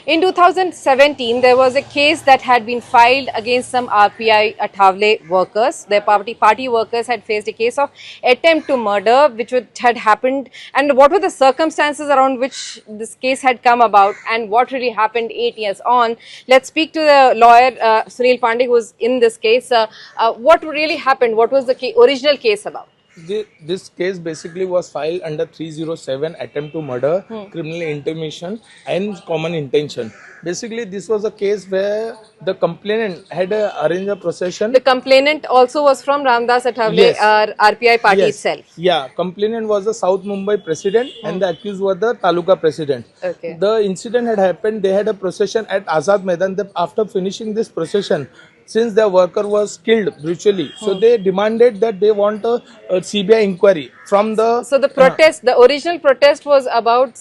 In 2017, there was a case that had been filed against some RPI Athawale workers. Their party workers had faced a case of attempt to murder, which had happened, and what were the circumstances around which this case had come about, and what really happened 8 years on. Let's speak to the lawyer Sunil Pandey, who was in this case. What really happened? What was the original case about? This case basically was filed under 307 attempt to murder, criminal intimidation and common intention. Basically, this was a case where the complainant had arranged a procession. The complainant also was from Ramdas Athawale, Yes. RPI party Yes. itself. Yeah, complainant was the South Mumbai president and the accused were the Taluka president. Okay. The incident had happened, they had a procession at Azad Maidan. After finishing this procession, since their worker was killed brutally, so they demanded that they want a CBI inquiry from the... So the protest, the original protest was about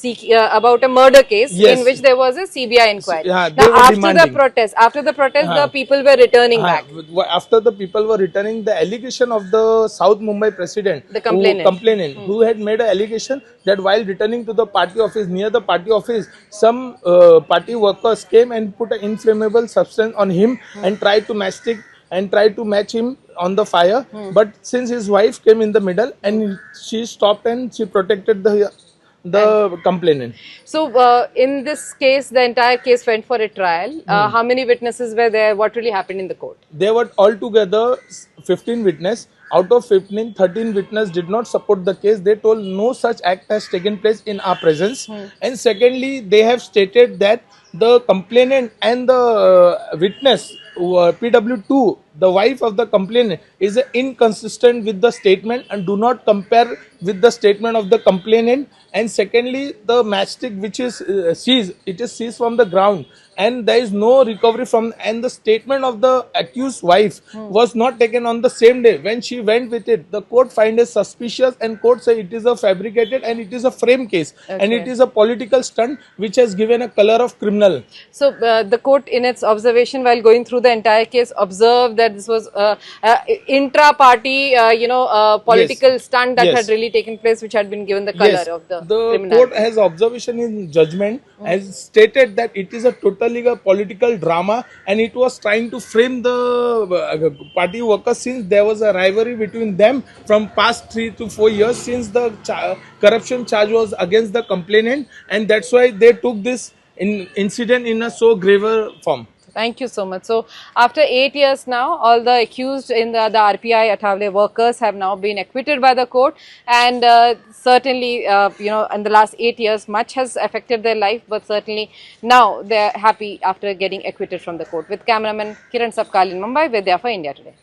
about a murder case Yes. in which there was a CBI inquiry. Yeah, they Now, were after demanding. the protest, the people were returning back. After the people were returning, the allegation of the South Mumbai president, The complainant. who had made an allegation that while returning to the party office, near the party office, some party workers came and put an inflammable substance on him and tried to match him on the fire. But since his wife came in the middle and she stopped and she protected the complainant. So in this case, the entire case went for a trial. How many witnesses were there? What really happened in the court? There were altogether 15 witnesses. Out of 15, 13 witnesses did not support the case. They told no such act has taken place in our presence. And secondly, they have stated that the complainant and the witness, PW2, the wife of the complainant, is inconsistent with the statement and do not compare with the statement of the complainant. And secondly, the matchstick which is seized, it is seized from the ground and there is no recovery from, and the statement of the accused wife was not taken on the same day. When she went with it, the court find it suspicious and court say it is a fabricated and it is a frame case and it is a political stunt which has given a color of criminal. So the court, in its observation while going through the entire case, observed that this was intra-party, political stunt that had really taken place, which had been given the color of the criminality. Court has observation in judgment has stated that it is a totally a political drama and it was trying to frame the party workers since there was a rivalry between them from past 3 to 4 years since the corruption charge was against the complainant, and that's why they took this incident in a so graver form. Thank you so much. So, after 8 years now, all the accused in the RPI Athawale workers have now been acquitted by the court, and certainly, in the last 8 years, much has affected their life, but certainly now they are happy after getting acquitted from the court. With cameraman Kiran Sapkal in Mumbai, Vidya for India Today.